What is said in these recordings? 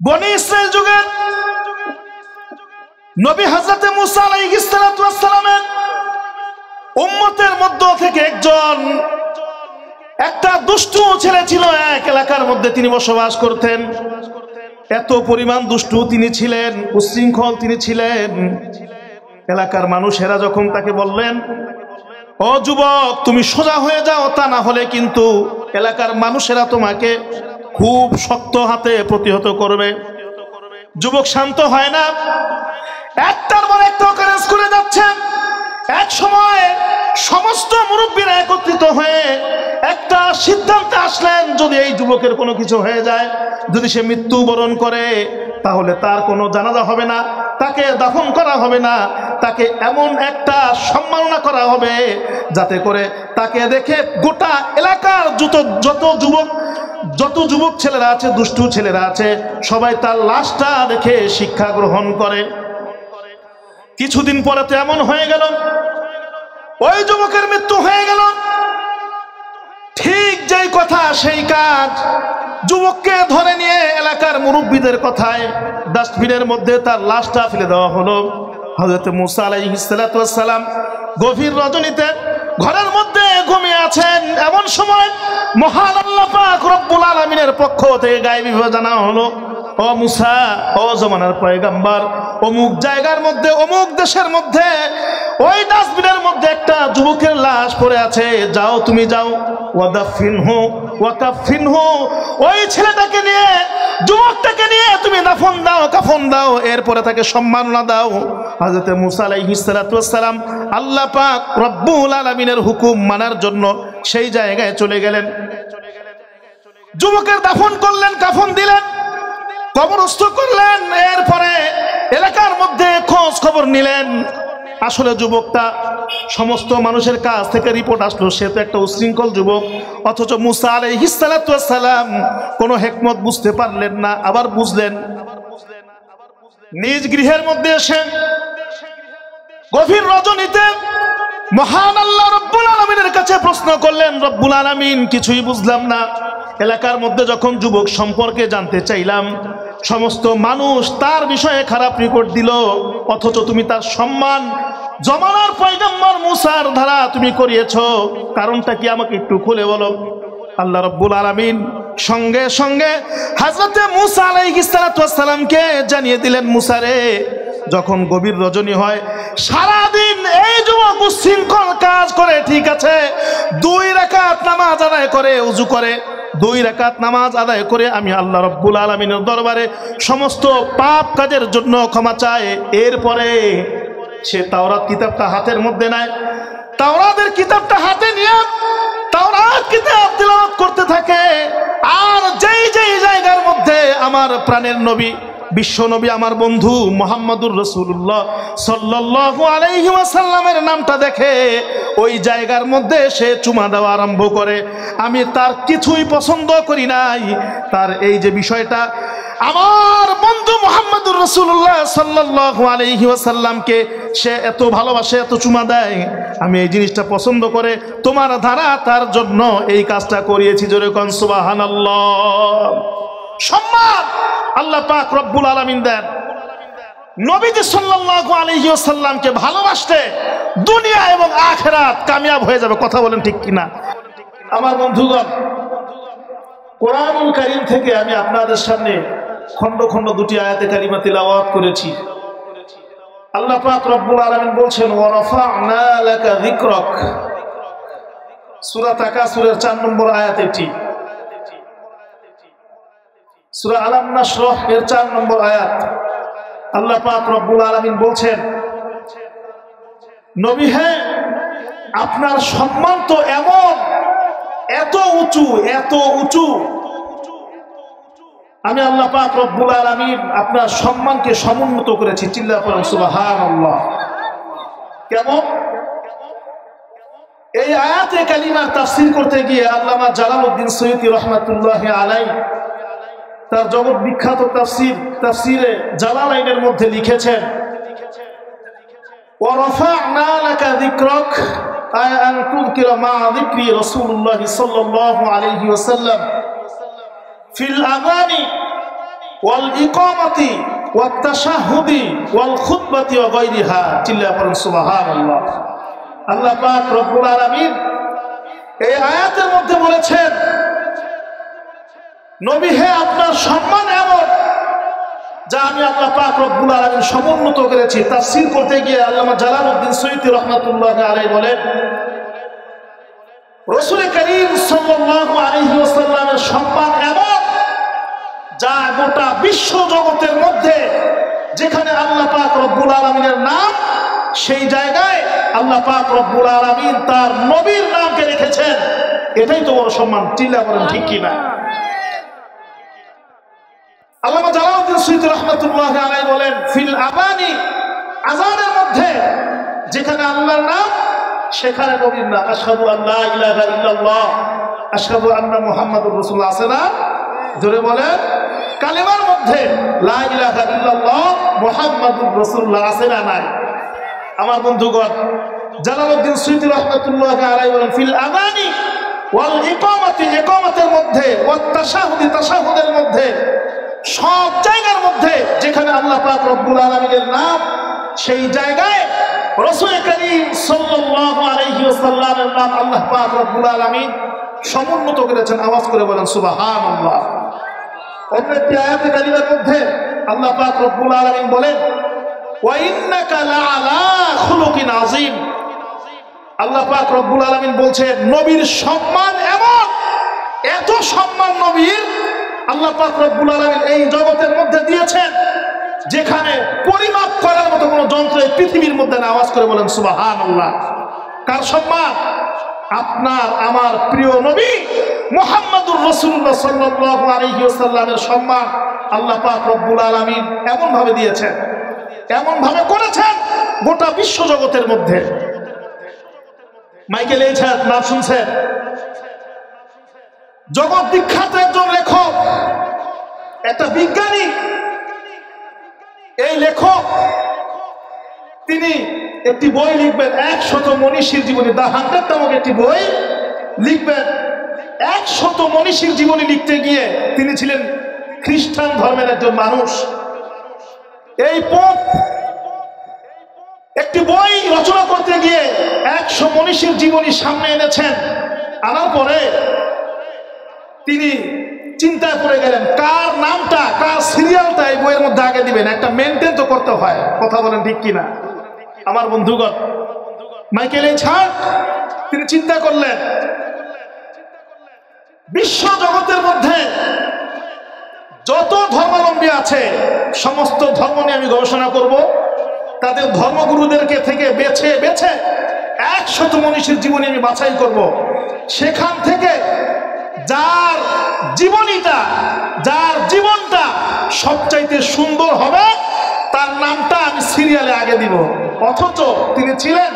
বনি ইসরাইল যুগের নবী হযরত মুসা আলাইহিস সালাতু ওয়াস সালামের উম্মতের মধ্য থেকে একটা দুষ্টু ছেলে ছিল। এক এলাকার মধ্যে তিনি বসবাস করতেন। এত পরিমাণ দুষ্টু তিনি ছিলেন, উশৃঙ্খল তিনি ছিলেন। এলাকার মানুষেরা যখন তাকে বললেন, ও যুবক তুমি সোজা হয়ে যাও, তা না হলে কিন্তু এলাকার মানুষেরা তোমাকে খুব শক্ত হাতে প্রতিহত করবে। যুবক শান্ত হয় না, একটার পর একটা অকারেন্স করে যাচ্ছে। এক সময় সমস্ত মুরব্বীরা একত্রিত হয়ে একটা সিদ্ধান্তে আসলেন, যদি এই যুবকের কোনো কিছু হয়ে যায়, যদি সে মৃত্যুবরণ করে, তাহলে তার কোনো জানাজা হবে না, তাকে দাফন করা হবে না, তাকে এমন একটা সম্মাননা করা হবে যাতে করে তাকে দেখে গোটা এলাকার যত যুবক ছেলেরা আছে, দুষ্টু ছেলেরা আছে, সবাই তার লাশটা দেখে শিক্ষা গ্রহণ করে। কিছুদিন পরে তো এমন হয়ে গেল, ওই যুবকের মৃত্যু হয়ে গেল। ঠিক যেই কথা সেই কাজ। যুবককে ধরে নিয়ে এলাকার মুরব্বীদের কথায় ডাস্টবিনের মধ্যে তার লাশটা ফেলে দেওয়া হলো। হযরত মুসা আলাইহিস সালাতু ওয়াস সালাম গভীর রজনীতে ঘরের মধ্যে ঘুমিয়ে আছেন। এমন সময় মহান আল্লাহ পাক রব্বুল আলামিনের পক্ষ থেকে গায়েবীভাবে জানা হলো, ও মুসা, ও জমানার পয়গম্বর, অমুক জায়গার মধ্যে, অমুক দেশের মধ্যে ওই ডাস্টবিনের মধ্যে একটা যুবকের লাশ পড়ে আছে, যাও তুমি যাও, ওয়াদাফিনহু ওয়াকাফিনহু, ওই ছেলেটাকে নিয়ে, যুবকটাকে নিয়ে তুমি দাফন দাও, কাফন দাও, এরপরে তাকে সম্মাননা দাও। হযরত মুসা আলাইহিস সালাতু ওয়াস সালাম আল্লাহ পাক রব্বুল আলামিনের হুকুম মানার জন্য সেই জায়গায় চলে গেলেন। যুবকের দাফন করলেন, কাফন দিলেন, কবরস্থ করলেন। এরপরে এলাকার মধ্যে খোঁজ খবর নিলেন। আসলে যুবকটা, সমস্ত মানুষের কাছ থেকে রিপোর্ট আসলো সে তো একটা উশৃঙ্খল যুবক, অথচ মুসা আলাইহিস সালাতু ওয়াস সালাম কোনো হিকমত বুঝতে পারলেন না। আবার বুঝলেন, নিজ গৃহের মধ্যে এসে গভীর রজনীতে মহান আল্লাহ রব্বুল আলামিনের কাছে প্রশ্ন করলেন, রব্বুল আলামিন কিছুই বুঝলাম না। এলাকার মধ্যে যখন যুবক সম্পর্কে জানতে চাইলাম, সমস্ত মানুষ তার বিষয়ে খারাপ রিপোর্ট দিল, অথচ তুমি তার সম্মান জমানার পয়গম্বর মুসার ধারা তুমি করিয়েছো, কারণটা কি আমাকে একটু খুলে বলো। আল্লাহ রব্বুল আলামিন সঙ্গে সঙ্গে হযরত মুসা আলাইহিস সালাতু ওয়াস সালামকে জানিয়ে দিলেন, মুসা রে, যখন গভীর রজনী হয়, সারাদিন এই যুবক উশৃঙ্খল কাজ করে, ঠিক আছে, 2 রাকাত নামাজ আদায় করে, ওযু করে, 2 রাকাত নামাজ আদায় করে আমি আল্লাহ রব্বুল আলামিনের দরবারে সমস্ত পাপ কাজের জন্য ক্ষমা চায়। এরপরে সে তাওরাত কিতাবটা হাতের মধ্যে নেয়, তাওরাতের কিতাবটা হাতে নিয়ে তাওরাত কিতাব তিলাওয়াত করতে থাকে। আর যেই যেই জায়গার মধ্যে আমার প্রাণের নবী, বিশ্ব নবী, আমার বন্ধু মুহাম্মদুর রাসূলুল্লাহ সাল্লাল্লাহু আলাইহি ওয়াসাল্লামের নামটা দেখে ওই জায়গার মধ্যে সে চুমা দেওয়া আরম্ভ করে। আমি তার কিছুই পছন্দ করি নাই। তার এই যে বিষয়টা, আমার বন্ধু মুহাম্মদুর রাসূলুল্লাহ সাল্লাল্লাহু আলাইহি ওয়াসাল্লামকে সে এত ভালোবাসে, এত চুমা দেয়, আমি এই জিনিসটা পছন্দ করে তোমার ধারা তার জন্য এই কাজটা করিয়েছি। জোরে কোন সুবহানাল্লাহ। সম্মান আল্লাহ পাক রব্বুল আলামিন দেন। নবীজি সাল্লাল্লাহু আলাইহি ওয়াসাল্লামকে ভালোবাসতে দুনিয়া এবং আখিরাত কামিয়াব হয়ে যাবে। কথা বলেন ঠিক কিনা? আমার বন্ধুগণ, কোরআনুল কারীম থেকে আমি আপনাদের সামনে খণ্ড খণ্ড 2টি আয়াতে কারিমা তিলাওয়াত করেছি। আল্লাহ পাক রব্বুল আলামিন বলছেন, ওয়া রাফা'না লাকা যিকরাক, সূরা তাকাসুরের 4 নম্বর আয়াত এটি। সূরা আলাম নাশরাহ এর 4 নম্বর আয়াত। আল্লাহ পাক রব্বুল আলামিন বলছেন, নবী হে, আপনার সম্মান তো এমন, এত উঁচু, এত উঁচু, আমি আল্লাহ পাক রব্বুল আলামিন আপনার সম্মানকে সমুন্নত করেছি। চিল্লা পড়েন সুবহানাল্লাহ। কেমন? এই আয়াতে কালিমার তাফসীর করতে গিয়ে আল্লামা জালালউদ্দিন সৈয়দী রাহমাতুল্লাহি আলাইহি তার জগৎ বিখ্যাত তাফসীরে জালালাইনের মধ্যে লিখেছেন, ওয়া রাফা'না লাকা যিকরাক আই আন তুযকিরা মা যিকরি রাসূলুল্লাহ সাল্লাল্লাহু আলাইহি ওয়াসাল্লাম ফিল আযানি ওয়াল ইকামাতি ওয়াত তাশাহুদি ওয়াল খুতবাতি ওয়া গায়রিহা। চিল্লায়া পড়েন সুবহানাল্লাহ। আল্লাহ পাক রব্বুল আলামিন এই আয়াতের মধ্যে বলেছেন, নবী হে, আপনার সম্মান এমন যা আমি আল্লাহ পাক রব্বুল আলামিন সমুন্নত করেছি। তাফসীর করতে গিয়ে আল্লামা জালালউদ্দিন সুয়ুতী রাহমাতুল্লাহি আলাইহি বলেন, রাসূল করিম সাল্লাল্লাহু আলাইহি ওয়াসাল্লামের সম্মান এমন যা গোটা বিশ্ব জগতের মধ্যে যেখানে আল্লাহ পাক রব্বুল আলামিনের নাম, সেই জায়গায় আল্লাহ পাক রব্বুল আলামিন তার নবীর নামকে রেখেছেন। এটাই তো বড় সম্মান। চিল্লা বলেন ঠিক কিনা? আল্লামা জালালউদ্দিন সুয়ুতী রাহমাতুল্লাহি আলাইহি বলেন, ফিল আবানি, আযানের মধ্যে যেখানে আল্লাহর নাম সেখানে নবীর নাম। আশহাদু আল্লা ইলাহা ইল্লাল্লাহ আশহাদু আন্না মুহাম্মাদুর রাসূলুল্লাহ আছে না? জোরে বলেন। কালেমার মধ্যে লা ইলাহা ইল্লাল্লাহ মুহাম্মাদুর রাসূলুল্লাহ আছে না নাই? আমার বন্ধুগণ, জালালউদ্দিন সুয়ুতী রাহমাতুল্লাহি আলাইহি বলেন, ফিল আযানি ওয়াল ইকামাতি, ইকামাতের মধ্যে, ওয়াত তাশাহুদি, তাশাহুদের মধ্যে, সব জায়গার মধ্যে যেখানে আল্লাহ পাক রব্বুল আলামিনের নাম, সেই জায়গায় রাসূল করিম সাল্লাল্লাহু আলাইহি ওয়াসাল্লামের নাম আল্লাহ পাক রব্বুল আলামিন সমুন্নত করেছেন। আওয়াজ করে বলেন সুবহানাল্লাহ। অন্য একটি আয়াতে কারিমার মধ্যে আল্লাহ পাক রব্বুল আলামিন বলেন, ওয়া ইন্নাকা লাআলা খুলুকিন আযীম। আল্লাহ পাক রব্বুল আলামিন বলছেন, নবীর সম্মান এমন, এত সম্মান নবীর আল্লাহ পাক রব্বুল আলামিন এই জগতের মধ্যে দিয়েছেন যেখানে পরিমাপ করার মতো কোনো যন্ত্র এই পৃথিবীর মধ্যে না। আওয়াজ করে বলেন সুবহানাল্লাহ। কার সম্মান? আপনার আমার প্রিয় নবী মুহাম্মদুর রাসূলুল্লাহ সাল্লাল্লাহু আলাইহি ওয়াসাল্লামের সম্মান আল্লাহ পাক রব্বুল আলামিন এমন ভাবে দিয়েছেন, এমন ভাবে করেছেন গোটা বিশ্ব জগতের মধ্যে। মাইকেল এইচার্ড নাম শুনছেন? জগৎ বিখ্যাত একজন লেখক, একটা বিজ্ঞানী। এই লেখক তিনি একটি বই লিখবেন, 100 মনীষীর জীবনী, দা 100 নামক একটি বই লিখবেন। 100 মনীষীর জীবনী লিখতে গিয়ে তিনি ছিলেন খ্রিস্টান ধর্মের একজন মানুষ। এই পোপ একটি বই রচনা করতে গিয়ে 100 মনীষীর জীবনী সামনে এনেছেন। আনার পরে তিনি চিন্তায় পড়ে গেলেন, কার নামটা, কার সিরিয়ালটা এই বইয়ের মধ্যে আগে দিবেন। একটা মেনটেন তো করতে হয়। কথা বলেন ঠিক কিনা? আমার বন্ধুগণ, মাইকেল এইচার্ড তিনি চিন্তা করলেন, বিশ্ব জগতের মধ্যে যত ধর্মাবলম্বী আছে সমস্ত ধর্ম নিয়ে আমি গবেষণা করব, তাদের ধর্মগুরুদেরকে থেকে বেছে বেছে 100 মনীষীর জীবনী আমি বাছাই করব। সেখান থেকে যার জীবনীটা, যার জীবনটা সবচাইতে সুন্দর হবে তার নামটা আমি সিরিয়ালে আগে দিব। অথচ তিনি ছিলেন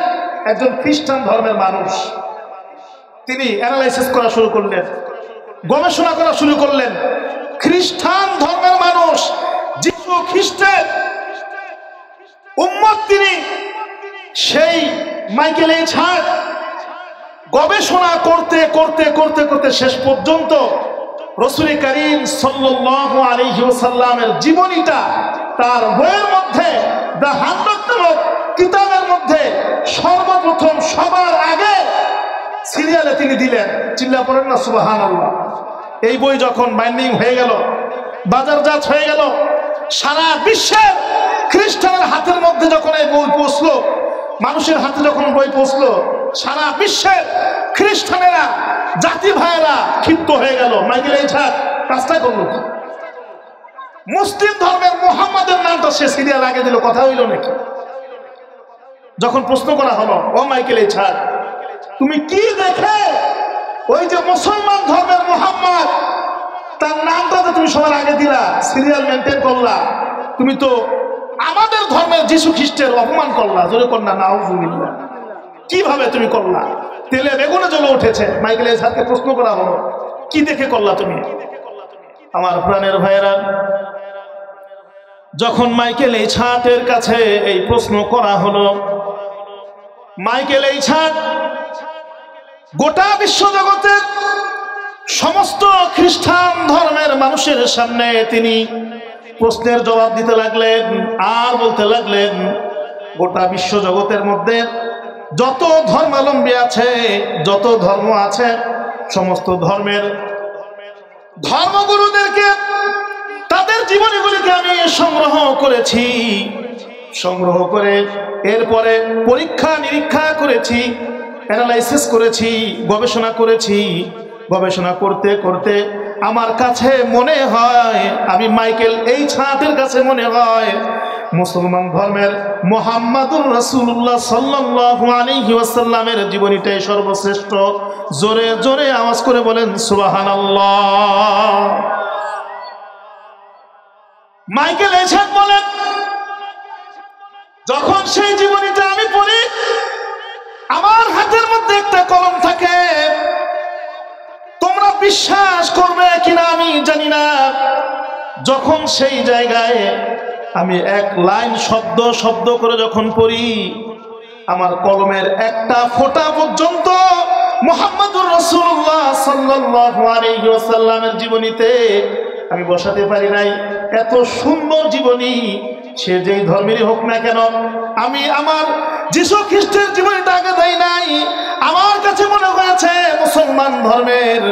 একজন খ্রিস্টান ধর্মের মানুষ। তিনি অ্যানালাইসিস করা শুরু করলেন, গবেষণা করা শুরু করলেন। খ্রিস্টান ধর্মের মানুষ, যিশু খ্রিস্টের উম্মত তিনি। সেই মাইকেল এইচার্ড গবেষণা করতে করতে করতে করতে শেষ পর্যন্ত রাসূল করিম সাল্লাল্লাহু আলাইহি ওয়াসাল্লামের জীবনীটা তার বইয়ের মধ্যে, দা 100 নামক কিতাবের মধ্যে সর্বপ্রথম সবার আগে সিরিয়ালে তিনি দিলেন। চিল্লা পড়েন না সুবহানাল্লাহ। এই বই যখন বাইন্ডিং হয়ে গেল, বাজারজাত হয়ে গেল, সারা বিশ্বের খ্রিস্টানের হাতের মধ্যে যখন এই বই পৌঁছলো, মানুষের হাতে যখন বই পৌঁছলো, সারা বিশ্বের খ্রিস্টানেরা, জাতি ভাইয়েরা ক্ষিপ্ত হয়ে গেল। মাইকেল এইচার্ড কাজটা করলো, মুসলিম ধর্মের মুহাম্মাদের নামটা সে সিরিয়াল আগে দিল। কথা হইল নাকি? যখন প্রশ্ন করা হলো, ও মাইকেল এইচার্ড, তুমি কি দেখে ওই যে মুসলমান ধর্মের মুহাম্মদ, তার নামটা তো তুমি সবার আগে দিলা, সিরিয়াল মেনটেন করলা, তুমি তো আমাদের ধর্মের যিশু খ্রিস্টের অপমান করলা। জোরে কন্যা নাউজুবিল্লাহ। কিভাবে তুমি করলা? তেলে বেগুনে জ্বলে উঠেছে। মাইকেল এইচার্ডকে প্রশ্ন করা হলো, কি দেখে করলা তুমি? আমার প্রাণের ভাইয়েরা, যখন মাইকেল এইচার্ডের কাছে এই প্রশ্ন করা হলো, মাইকেল এইচার্ড গোটা বিশ্ব জগতের সমস্ত খ্রিস্টান ধর্মের মানুষের সামনে তিনি প্রশ্নের জবাব দিতে লাগলেন আর বলতে লাগলেন, গোটা বিশ্ব জগতের মধ্যে যত ধর্মাবলম্বী আছে, যত ধর্ম আছে, সমস্ত ধর্মের ধর্মগুরুদেরকে তাদের জীবনীগুলিকে আমি সংগ্রহ করেছি। সংগ্রহ করে এরপরে পরীক্ষা নিরীক্ষা করেছি, অ্যানালাইসিস করেছি, গবেষণা করেছি। গবেষণা করতে করতে আমার কাছে মনে হয়, আমি মাইকেল এইচ হার্টের কাছে মনে হয় মুসলমান ধর্মের মুহাম্মাদুর রাসূলুল্লাহ সাল্লাল্লাহু আলাইহি ওয়াসাল্লামের জীবনীটাই সর্বশ্রেষ্ঠ। জোরে জোরে আওয়াজ করে বলেন সুবহানাল্লাহ। মাইকেল এইচ হার্ট বলেন, যখন সেই জীবনীটা আমি পড়ি, আমার হাতের মধ্যে একটা কলম থাকে। তোমরা বিশ্বাস করবে কিনা আমি জানি না, যখন সেই জায়গায় আমি এক লাইন শব্দ শব্দ করে যখন পড়ি, আমার কলমের একটা ফোঁটা পর্যন্ত মুহাম্মাদুর রাসূলুল্লাহ সাল্লাল্লাহু আলাইহি ওয়াসাল্লামের জীবনীতে আমি বসাতে পারি নাই। এত সুন্দর জীবনী, সে যেই ধর্মেরই হোক না কেন। আমি আমার যিশু খ্রিস্টের জীবনীটা আগে দেই নাই। আমার কাছে মনে হয়েছে মুসলমান ধর্মের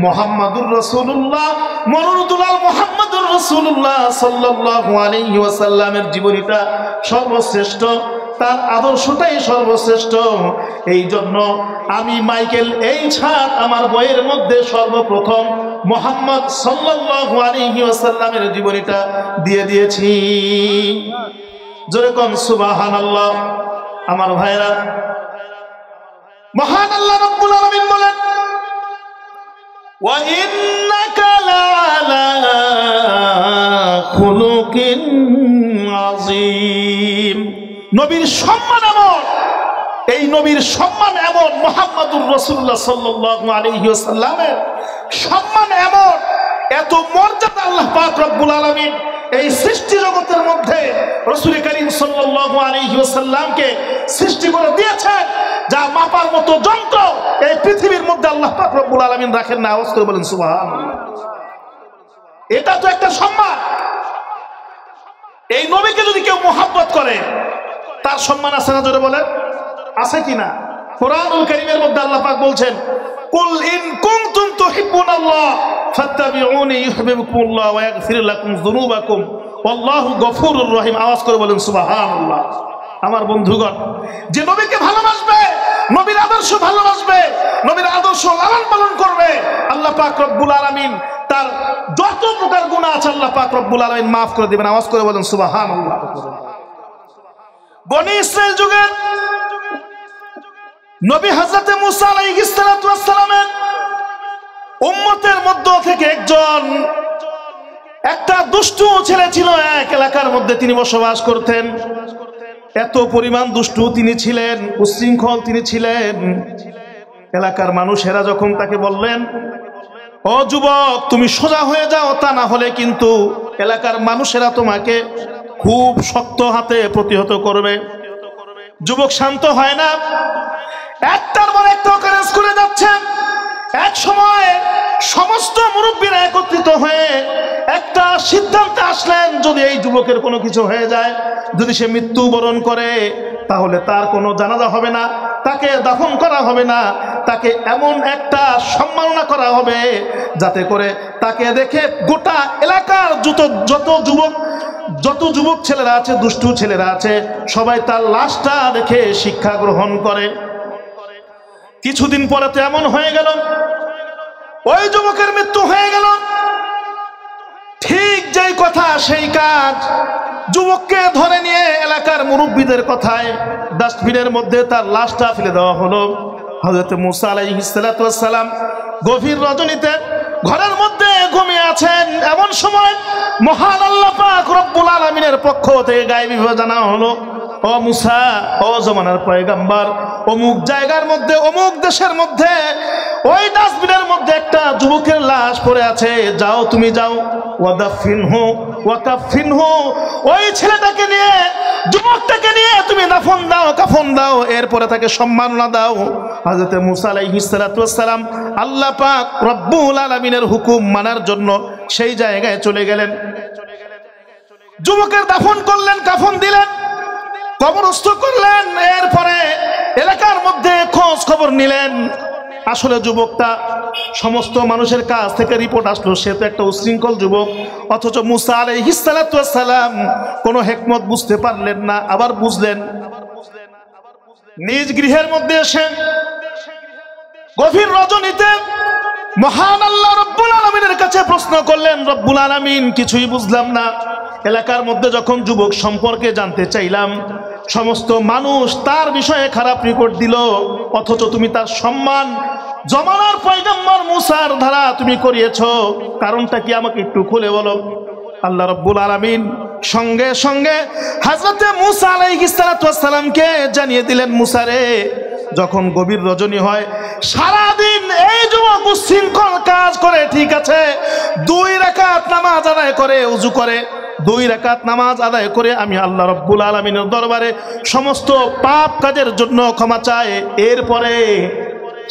মুহাম্মাদুর রাসূলুল্লাহ মরুদুলাল মুহাম্মাদুর রাসূলুল্লাহ সাল্লাল্লাহু আলাইহি ওয়াসাল্লামের জীবনীটা সর্বশ্রেষ্ঠ, তার আদর্শটাই সর্বশ্রেষ্ঠ। এই জন্য আমি মাইকেল এইচ হার্ট আমার বইয়ের মধ্যে সর্বপ্রথম মুহাম্মদ সাল্লাল্লাহু আলাইহি ওয়াসাল্লামের জীবনীটা দিয়ে দিয়েছি। জোরে কোন সুবহানাল্লাহ। আমার ভাইরা, মহান আল্লাহ রাব্বুল আলামিন বলেন, ওয়া ইন্নাকা লাআলা খুলুকিন আযীম। নবীর সম্মান এমন, এই নবীর সম্মান এমন, মুহাম্মাদুর রাসূলুল্লাহ সাল্লাল্লাহু আলাইহি ওয়াসাল্লামের সম্মান এমন, এত মর্যাদা আল্লাহ পাক রব্বুল আলামিন এই সৃষ্টি জগতের মধ্যে রাসূল করিম সাল্লাল্লাহু আলাইহি ওয়াসাল্লামকে সৃষ্টি করে দিয়েছেন, যা মাপার মতো যন্ত্র এই পৃথিবীর মধ্যে আল্লাহ পাক রব্বুল আলামিন রাখেন না। আওয়াজ করে বলেন সুবহানাল্লাহ। এটা তো একটা সম্মান। এই নবীকে যদি কেউ মুহাব্বত করে, তার সম্মান আছে না? জোরে বলেন, আছে কিনা? কোরআনুল কারীমের মধ্যে আল্লাহ পাক বলছেন, কুল ইন কুনতুম তুহিব্বুনাল্লাহ ফাত্তাবিউনি ইউহিব্বুকুমুল্লাহ ওয়া ইয়াগফির লাকুম যুনুবাকুম ওয়াল্লাহু গফুরুর রহিম। আওয়াজ করে বলেন সুবহানাল্লাহ। আমার বন্ধুগণ, যে নবীকে ভালোবাসবে, নবীর আদর্শ ভালোবাসবে, নবীর আদর্শ লালন পালন করবে, আল্লাহ পাক রব্বুল আলামিন তার যত প্রকার গুনাহ আছে আল্লাহ পাক রব্বুল আলামিন মাফ করে দিবেন। আওয়াজ করে বলেন সুবহানাল্লাহ। বনি ইসরাইল যুগে নবী হযরত মুসা আলাইহিস সালাতু ওয়াস সালামের উম্মতের মধ্য থেকে একটা দুষ্টু ছেলে ছিল। এক এলাকার মধ্যে তিনি বসবাস করতেন। এত পরিমাণ দুষ্টু তিনি ছিলেন, উচ্ছৃঙ্খল তিনি ছিলেন। এলাকার মানুষেরা যখন তাকে বললেন, ও যুবক, তুমি সোজা হয়ে যাও, তা না হলে কিন্তু এলাকার মানুষেরা তোমাকে খুব শক্ত হাতে প্রতিহত করবে। যুবক শান্ত হয় না, একটার পর একটা অকারেন্স করে যাচ্ছেন। এক সময় সমস্ত মুরব্বীরা একত্রিত হয়ে একটা সিদ্ধান্তে আসলেন, যদি এই যুবকের কোনো কিছু হয়ে যায়, যদি সে মৃত্যুবরণ করে, তাহলে তার কোনো জানাজা হবে না, তাকে দাফন করা হবে না, তাকে এমন একটা সম্মাননা করা হবে যাতে করে তাকে দেখে গোটা এলাকার যত যুবক ছেলেরা আছে, দুষ্টু ছেলেরা আছে, সবাই তার লাশটা দেখে শিক্ষা গ্রহণ করে। কিছুদিন পরে তো এমন হয়ে গেল, ওই যুবকের মৃত্যু হয়ে গেল। ঠিক যেই কথা সেই কাজ। যুবককে ধরে নিয়ে এলাকার মুরব্বীদের কথায় ডাস্টবিনের মধ্যে তার লাশটা ফেলে দেওয়া হলো। হযরত মুসা আলাইহিস সালাতু ওয়াস সালাম গভীর রজনীতে ঘরের মধ্যে ঘুমিয়ে আছেন। এমন সময় মহান আল্লাহ পাক রব্বুল আলামিনের পক্ষ থেকে গায়েবীভাবে জানা হলো, ও মুসা, ও জমানার পয়গম্বর, অমুক জায়গার মধ্যে, অমুক দেশের মধ্যে ওই ডাস্টবিনের মধ্যে একটা যুবকের লাশ পড়ে আছে, যাও, তুমি যাও, ওয়াদাফিনহু ওয়াকাফিনহু, ওই ছেলেটাকে নিয়ে, যুবকটাকে নিয়ে তুমি দাফন দাও, কাফন দাও, এরপরে তাকে সম্মাননা দাও। হযরত মুসা আলাইহিস সালাতু ওয়াস সালাম আল্লাহ পাক রব্বুল আলামিনের হুকুম মানার জন্য সেই জায়গায় চলে গেলেন। যুবকের দাফন করলেন, কাফন দিলেন, কবরস্থ করলেন। এরপরে এলাকার মধ্যে খোঁজ খবর নিলেন। আসলে যুবকটা সমস্ত মানুষের কাছ থেকে রিপোর্ট আসলো সে তো একটা উশৃঙ্খল যুবক, অথচ মুসা আলাইহিস সালাতু ওয়াস সালাম কোনো হিকমত বুঝতে পারলেন না। আবার বুঝলেন, নিজ গৃহের মধ্যে এসে গভীর রজনীতে মহান আল্লাহ রব্বুল আলামিনের কাছে প্রশ্ন করলেন, রব্বুল আলামিন কিছুই বুঝলাম না। এলাকার মধ্যে যখন যুবক সম্পর্কে জানতে চাইলাম, সমস্ত মানুষ তার বিষয়ে খারাপ রিপোর্ট দিল, অথচ তুমি তার সম্মান জমানার পয়গম্বর মুসার ধারা তুমি করিয়েছো, কারণটা কি আমাকে একটু খুলে বলো। আল্লাহ রব্বুল আলামিন সঙ্গে সঙ্গে হযরতে মুসা আলাইহিস সালাতু ওয়াস সালামকে জানিয়ে দিলেন, মুসা রে, যখন গভীর রজনী হয় সারাদিন এই যুবক উশৃঙ্খল কাজ করে, ঠিক আছে, 2 রাকাত নামাজ আদায় করে, ওযু করে 2 রাকাত নামাজ আদায় করে আমি আল্লাহ রব্বুল আলামিনের দরবারে সমস্ত পাপ কাজের জন্য ক্ষমা চায়। এরপরে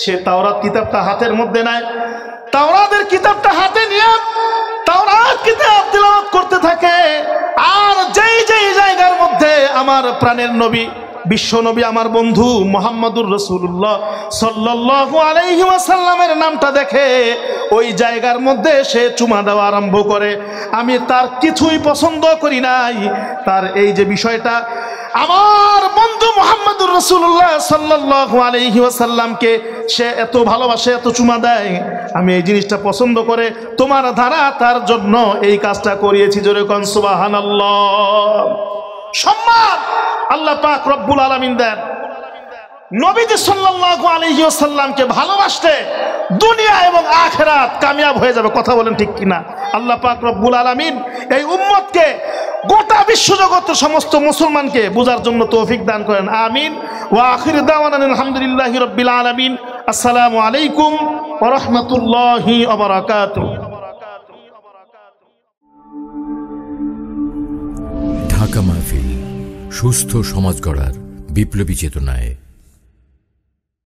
সে তাওরাত কিতাবটা হাতের মধ্যে নেয়, তাওরাতের কিতাবটা হাতে নিয়ে তাওরাত কিতাব তিলাওয়াত করতে থাকে। আর যেই যেই জায়গার মধ্যে আমার প্রাণের নবী বিশ্ব নবী আমার বন্ধু মুহাম্মদুর রাসূলুল্লাহ সাল্লাল্লাহু আলাইহি ওয়াসাল্লামের নামটা দেখে ওই জায়গার মধ্যে সে চুমা দেওয়া আরম্ভ করে। আমি তার কিছুই পছন্দ করি নাই, তার এই যে বিষয়টা আমার বন্ধু মুহাম্মদুর রাসূলুল্লাহ সাল্লাল্লাহু আলাইহি ওয়াসাল্লামকে সে এত ভালোবাসে, এত চুমা দেয়, আমি এই জিনিসটা পছন্দ করে তোমার ধারা তার জন্য এই কাজটা করিয়েছি। জোরে কোন সুবহানাল্লাহ। সম্মান আল্লাহ পাক রব্বুল আলামিন দেন। নবীজি সাল্লাল্লাহু আলাইহি ওয়াসাল্লামকে ভালোবাসতে দুনিয়া এবং আখিরাত কামিয়াব হয়ে যাবে। কথা বলেন ঠিক কিনা? আল্লাহ পাক রব্বুল আলামিন এই উম্মতকে, গোটা বিশ্বজগতের সমস্ত মুসলমানকে বোঝার জন্য তৌফিক দান করেন। আমিন। ওয়া আখির দাওয়ানা আলহামদুলিল্লাহি রাব্বিল আলামিন। আসসালামু আলাইকুম ওয়া রাহমাতুল্লাহি ওয়া বারাকাতুহু। ঢাকা মাহফিল, সুস্থ সমাজ গড়ার বিপ্লবী চেতনায়।